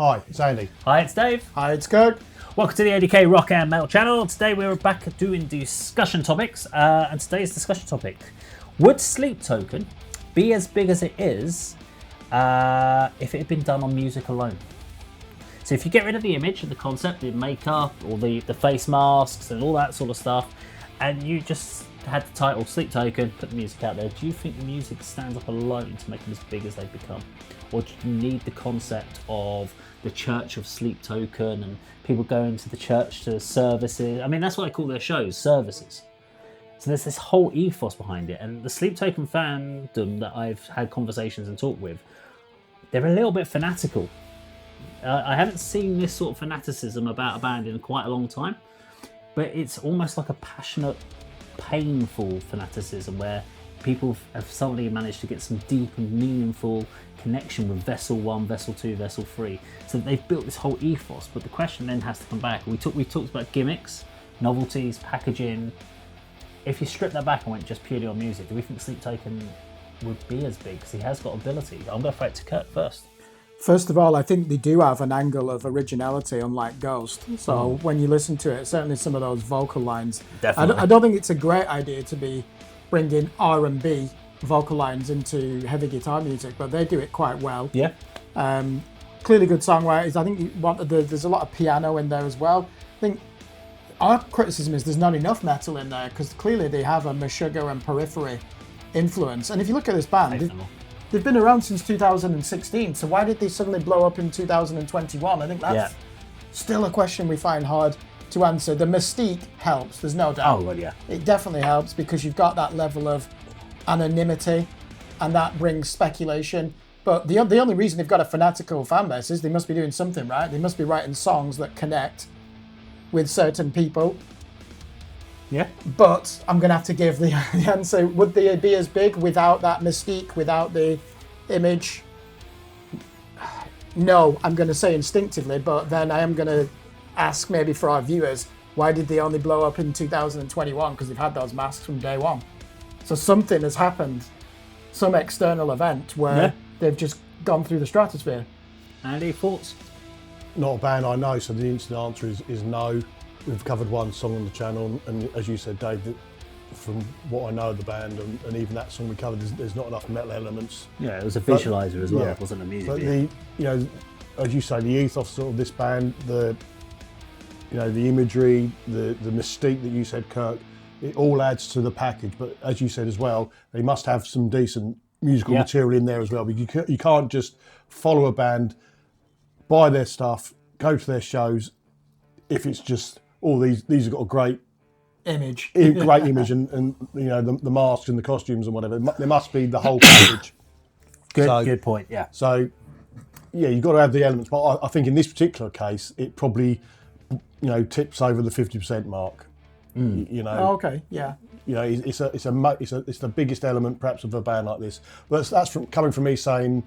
Hi, it's Andy. Hi, it's Dave. Hi, it's Kirk. Welcome to the ADK Rock and Metal channel. Today we're back doing discussion topics, and today's discussion topic: would Sleep Token be as big as it is if it had been done on music alone? So if you get rid of the image and the concept, the makeup, or the face masks and all that sort of stuff, and you just had the title Sleep Token, put the music out there, do you think the music stands up alone to make them as big as they've become? Or do you need the concept of the Church of Sleep Token and people going to the church to services? I mean, that's what I call their shows, services. So there's this whole ethos behind it. And the Sleep Token fandom that I've had conversations and talked with, they're a little bit fanatical. I haven't seen this sort of fanaticism about a band in quite a long time, but it's almost like a passionate, painful fanaticism where people have suddenly managed to get some deep and meaningful connection with Vessel 1, Vessel 2, Vessel 3. So they've built this whole ethos, but the question then has to come back. We talked about gimmicks, novelties, packaging. If you strip that back and went just purely on music, do we think Sleep Token would be as big? Because he has got ability. I'm going to throw it to Kirk first. First of all, I think they do have an angle of originality, unlike Ghost. So when you listen to it, certainly some of those vocal lines. Definitely. I don't think it's a great idea to be bringing R&B vocal lines into heavy guitar music, but they do it quite well. Yeah. Clearly good songwriters. I think there's a lot of piano in there as well. I think our criticism is there's not enough metal in there because clearly they have a Meshuggah and Periphery influence. And if you look at this band, they've been around since 2016, so why did they suddenly blow up in 2021? I think that's still a question we find hard to answer. The mystique helps, there's no doubt. Oh, well, yeah. It definitely helps because you've got that level of anonymity and that brings speculation. But the only reason they've got a fanatical fan base is they must be doing something right. They must be writing songs that connect with certain people. Yeah. But I'm going to have to give the answer. Would they be as big without that mystique, without the image? No, I'm going to say instinctively, but then I am going to ask maybe for our viewers, why did they only blow up in 2021? Because they've had those masks from day one. So something has happened, some external event where they've just gone through the stratosphere. Andy, thoughts? Not a band I know, so the instant answer is no. We've covered one song on the channel, and as you said, Dave, from what I know of the band, and even that song we covered, there's not enough metal elements. Yeah, it was a visualizer as well. It wasn't a music video. But as you say, the ethos of this band, the imagery, the mystique that you said, Kirk, it all adds to the package. But as you said as well, they must have some decent musical material in there as well. But you can't just follow a band, buy their stuff, go to their shows, if it's just these have got a great image, and the masks and the costumes and whatever. There must be the whole package. Good point. Yeah. So you've got to have the elements, but I think in this particular case, it probably tips over the 50% mark. Oh, okay. Yeah. It's the biggest element perhaps of a band like this. But that's coming from me saying,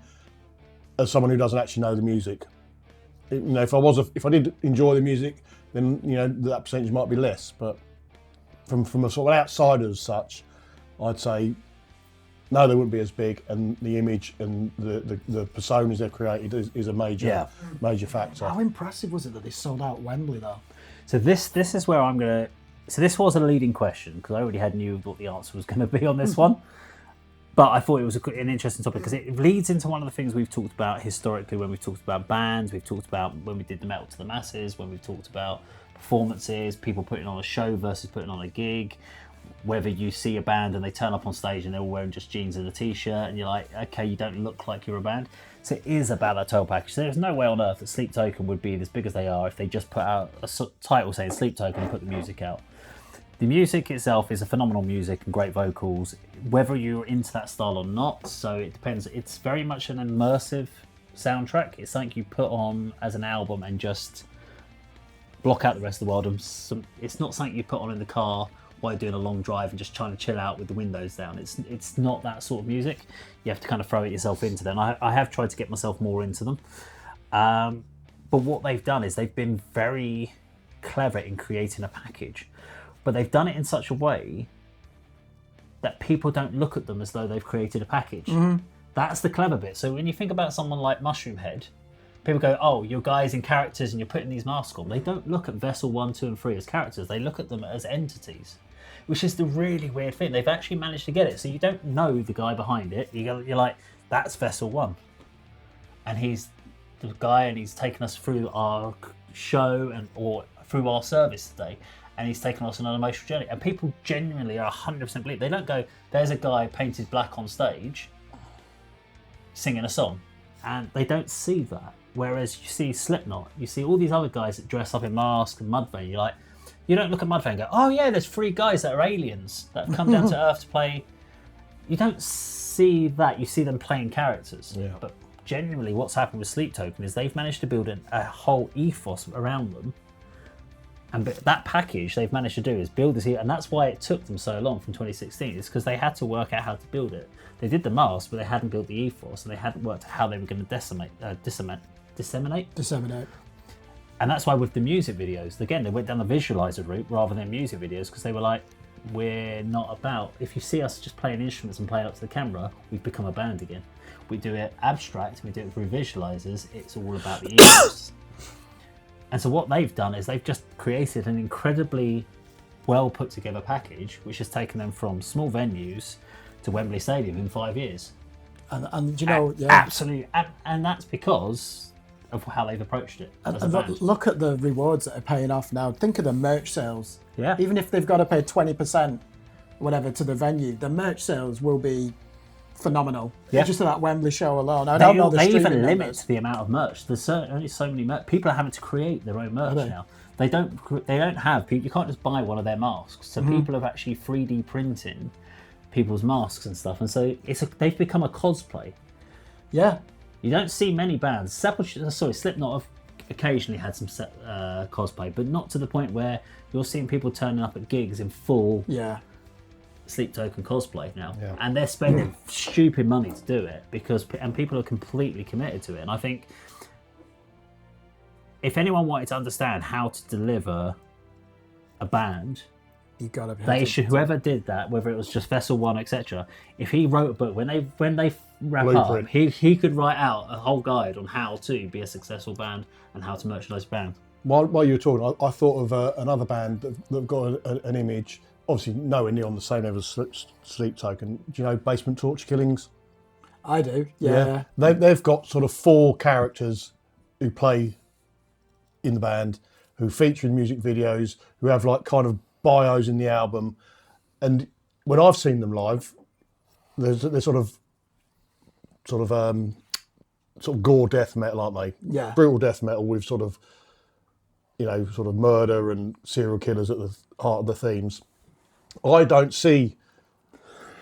as someone who doesn't actually know the music. If I did enjoy the music, then that percentage might be less. But from a sort of outsider as such, I'd say no, they wouldn't be as big. And the image and the personas they've created is a major factor. How impressive was it that they sold out Wembley though? So this is where I'm gonna. So this was a leading question because I already knew what the answer was going to be on this one. But I thought it was an interesting topic because it leads into one of the things we've talked about historically when we've talked about bands, we've talked about when we did the Metal to the Masses, when we've talked about performances, people putting on a show versus putting on a gig, whether you see a band and they turn up on stage and they're all wearing just jeans and a t-shirt and you're like, okay, you don't look like you're a band. So it is about that total package. So there's no way on earth that Sleep Token would be as big as they are if they just put out a title saying Sleep Token and put the music out. The music itself is a phenomenal music and great vocals, whether you're into that style or not. So it depends. It's very much an immersive soundtrack. It's something you put on as an album and just block out the rest of the world. It's not something you put on in the car while you're doing a long drive and just trying to chill out with the windows down. It's not that sort of music. You have to kind of throw it yourself into them. I have tried to get myself more into them. But what they've done is they've been very clever in creating a package. But they've done it in such a way that people don't look at them as though they've created a package. Mm-hmm. That's the clever bit. So when you think about someone like Mushroom Head, people go, oh, you're guys in characters and you're putting these masks on. They don't look at Vessel 1, 2 and 3 as characters. They look at them as entities, which is the really weird thing. They've actually managed to get it. So you don't know the guy behind it. You're like, that's Vessel 1. And he's the guy and he's taken us through our show or through our service today. And he's taken us on an emotional journey. And people genuinely are 100% believe. They don't go, there's a guy painted black on stage singing a song. And they don't see that. Whereas you see Slipknot, you see all these other guys that dress up in masks and Mudvayne. You're like, you don't look at Mudvayne and go, oh yeah, there's 3 guys that are aliens that have come down to Earth to play. You don't see that. You see them playing characters. Yeah. But genuinely what's happened with Sleep Token is they've managed to build a whole ethos around them. And that package they've managed to do is build this, and that's why it took them so long from 2016. It's because they had to work out how to build it. They did the mask, but they hadn't built the ethos, and they hadn't worked out how they were going to disseminate. And that's why with the music videos, again, they went down the visualizer route rather than music videos, because they were like, we're not about, if you see us just playing instruments and playing up to the camera, we've become a band again. We do it abstract, we do it through visualizers, it's all about the ethos. And so what they've done is they've just created an incredibly well put together package, which has taken them from small venues to Wembley Stadium in 5 years. And you know, absolutely, and that's because of how they've approached it. And look at the rewards that are paying off now. Think of the merch sales. Yeah. Even if they've got to pay 20%, whatever, to the venue, the merch sales will be phenomenal. Yeah. Just for that Wembley show alone. I don't know the they even streaming limit numbers. the amount of merch. There's only so many merch. People are having to create their own merch now. They don't have. You can't just buy one of their masks. So people have actually 3D printing people's masks and stuff. And so they've become a cosplay. Yeah. You don't see many bands. Slipknot have occasionally had some cosplay, but not to the point where you're seeing people turning up at gigs in full Sleep Token cosplay now, and they're spending stupid money to do it and people are completely committed to it. And I think if anyone wanted to understand how to deliver a band, you gotta be. They should. Whoever did that, whether it was just Vessel 1, etc. If he wrote a book, when they wrap Blueprint. up, he could write out a whole guide on how to be a successful band and how to merchandise a band. While you were talking, I thought of another band that got an image, obviously nowhere near on the same level as Sleep Token. Do you know Basement Torture Killings? I do, yeah. They've got sort of 4 characters who play in the band, who feature in music videos, who have like kind of bios in the album. And when I've seen them live, they're sort of gore death metal, aren't they? Yeah. Brutal death metal with sort of murder and serial killers at the heart of the themes. I don't see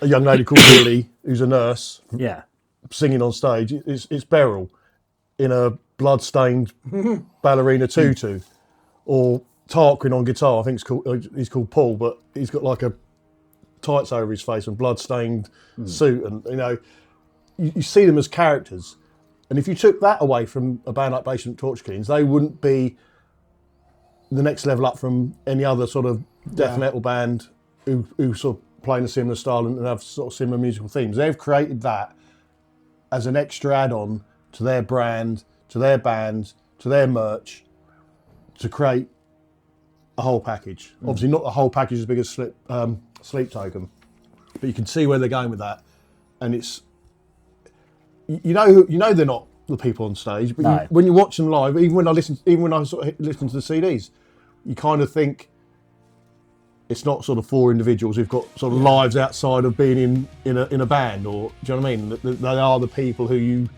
a young lady called Lily, who's a nurse, singing on stage. It's Beryl in a blood-stained ballerina tutu, or Tarquin on guitar. I think he's called Paul, but he's got like a tights over his face and blood-stained suit, and you see them as characters. And if you took that away from a band like Basement Torture Killings, they wouldn't be the next level up from any other sort of death metal band who sort of play in a similar style and have sort of similar musical themes. They've created that as an extra add-on to their brand, to their band, to their merch, to create a whole package. Obviously not the whole package as big as Sleep Token, but you can see where they're going with that. And it's, you know they're not the people on stage, but when you watch them live, even when I sort of listen to the CDs, you kind of think it's not sort of 4 individuals who've got sort of lives outside of being in a band, or do you know what I mean? They are the people who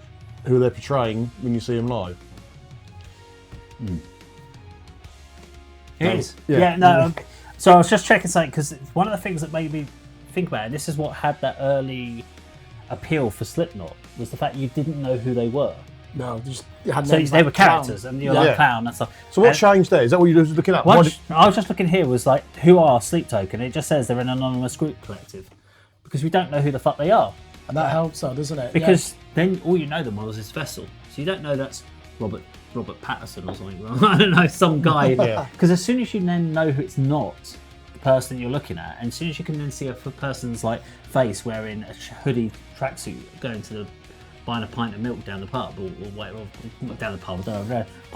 they're portraying when you see them live. It is. Yeah. So I was just checking something, because one of the things that made me think about it, and this is what had that early appeal for Slipknot, was the fact you didn't know who they were. No, you had so they were characters, and you're like Clown and stuff. So what changed there? Is that what you were looking at? I was just looking here, was like, who are Sleep Token? It just says they're an anonymous group collective, because we don't know who the fuck they are. And that helps though, doesn't it? Because then all you know them was is Vessel. So you don't know that's Robert Patterson or something. I don't know, some guy. Because as soon as you then know who it's not the person you're looking at, and as soon as you can then see a person's like face wearing a hoodie tracksuit going to the buying a pint of milk down the pub or whatever, down the pub.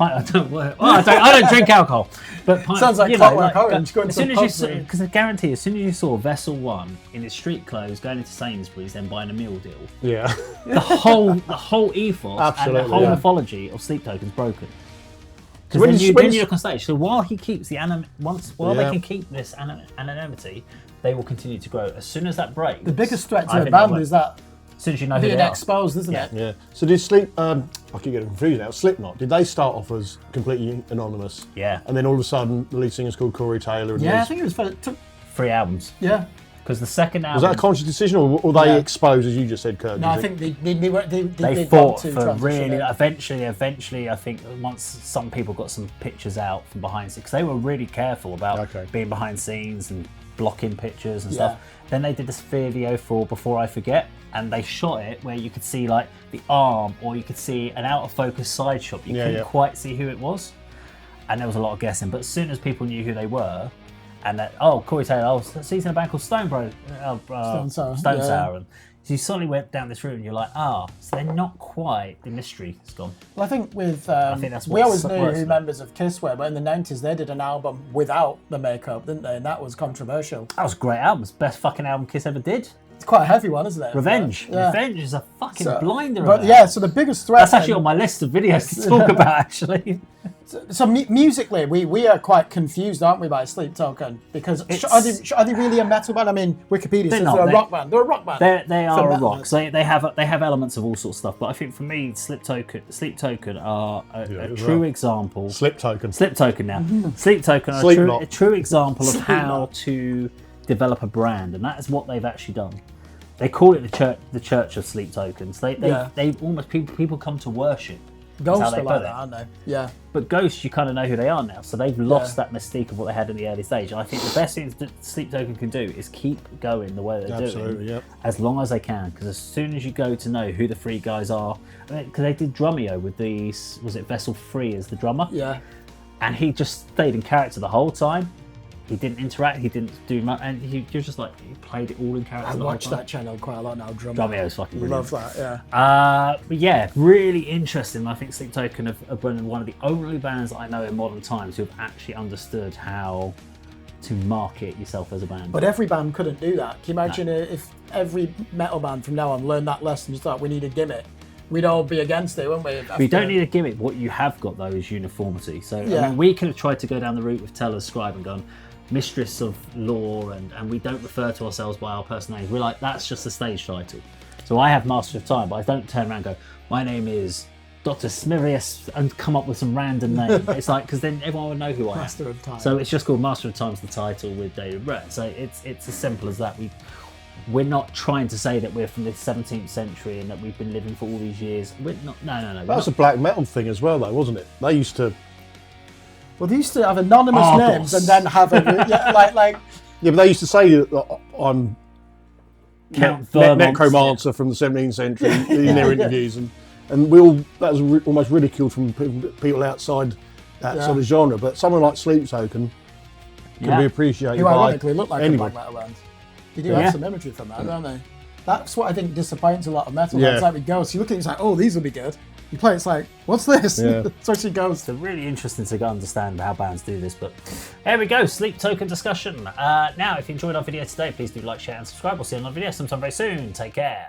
I don't drink alcohol. But Sounds like Clockwork Orange. As soon as you, because I guarantee, as soon as you saw Vessel 1 in his street clothes going into Sainsbury's, then buying a meal deal, Yeah. the whole ethos Absolutely, and the whole yeah. mythology of Sleep Token's broken. So Because when then you- you look on stage. So while he keeps the while they can keep this anonymity, they will continue to grow. As soon as that breaks, The biggest threat to I a think they'll band break. is that As soon as you know who being they are. exposed, isn't Yeah. it? Yeah. So did I keep getting confused now. Slipknot, did they start off as completely anonymous? Yeah. And then all of a sudden, the lead singer's called Corey Taylor. And Yeah, I there's- think it was for it took. 3 albums. Yeah. Because the second album, was that a conscious decision, or were they Yeah. exposed, as you just said, Kirk? No, I think they they did fought want to for transition really. it. Eventually, I think once some people got some pictures out from behind scenes, because they were really careful about Okay. being behind scenes and blocking pictures and Yeah. stuff. Then they did this video for Before I Forget, and they shot it where you could see like the arm, or you could see an out of focus side shot. You couldn't quite see who it was, and there was a lot of guessing. But as soon as people knew who they were, and that, Corey Taylor, so he's in a band called Stone Sour, Stone yeah. Sour, and so you suddenly went down this route, and you're like, so they're not quite, the mystery is gone. Well, I think with think that's we what always knew works who now. members of Kiss were, but in the 90s they did an album without the makeup, didn't they? And that was controversial. That was a great album. It's the best fucking album Kiss ever did. It's quite a heavy one, isn't it? Revenge. Yeah. Revenge is a fucking So- blinder. But of yeah, that. so the biggest threat. That's actually on my list of videos to talk about, actually. So musically, we are quite confused, aren't we, by Sleep Token? Because are they really a metal band? I mean, Wikipedia says not. they're a rock band. They're a rock band. They So are a metal rock. So they have elements of all sorts of stuff. But I think for me, Sleep Token are a as true well. example. Slip Token. Sleep Token now. Sleep Token are Slipknot. a true example of how Slipknot. to develop a brand, and that is what they've actually done. They call it the Church of Sleep Tokens. They almost people come to worship. That's how Ghosts they are like put that, it. aren't they? Yeah. But Ghosts, you kind of know who they are now, so they've lost that mystique of what they had in the early stage. And I think the best thing that Sleep Token can do is keep going the way they're Absolutely, doing, yep. as long as they can. Because as soon as you go to know who the 3 guys are, because they did Drumeo with was it Vessel 3 as the drummer? Yeah. And he just stayed in character the whole time. He didn't interact. He didn't do much, and you're just like, he played it all in character. I the watch whole time. that channel quite a lot now. Drumeo is fucking brilliant. Love that. Yeah. But yeah, really interesting. I think Sleep Token have been one of the only bands that I know in modern times who have actually understood how to market yourself as a band. But every band couldn't do that. Can you imagine if every metal band from now on learned that lesson? Just thought we need a gimmick. We'd all be against it, wouldn't we? We don't need a gimmick. What you have got though is uniformity. So I Yeah. mean, we could have tried to go down the route with Teller Scribe and gone mistress of lore, and we don't refer to ourselves by our first names. We're like, that's just a stage title. So I have Master of Time, but I don't turn around and go, my name is Dr. Smirius, and come up with some random name. It's like, because then everyone would know who I am. Master of Time. So it's just called Master of Time's the title with David Brett. So it's as simple as that. We're not trying to say that we're from the 17th century and that we've been living for all these years. We're not. No. That was a black metal thing as well, though, wasn't it? They used to. Well, they used to have anonymous Argos. names and then have a like. Yeah, but they used to say that I'm Count Vermont. necromancer from the 17th century in their interviews, and we all that was almost ridiculed from people outside that sort of genre. But someone like Sleep Token can be appreciated Who by ironically look like anybody. a black metal band. They do have some imagery from that, don't they? That's what I think disappoints a lot of metal bands. Like with Ghosts, you look at it, it's like, oh, these will be good. You play it, it's like, what's this? Yeah. Especially Ghosts. It's really interesting to understand how bands do this, but there we go, Sleep Token discussion. Now, if you enjoyed our video today, please do like, share, and subscribe. We'll see you on another video sometime very soon. Take care.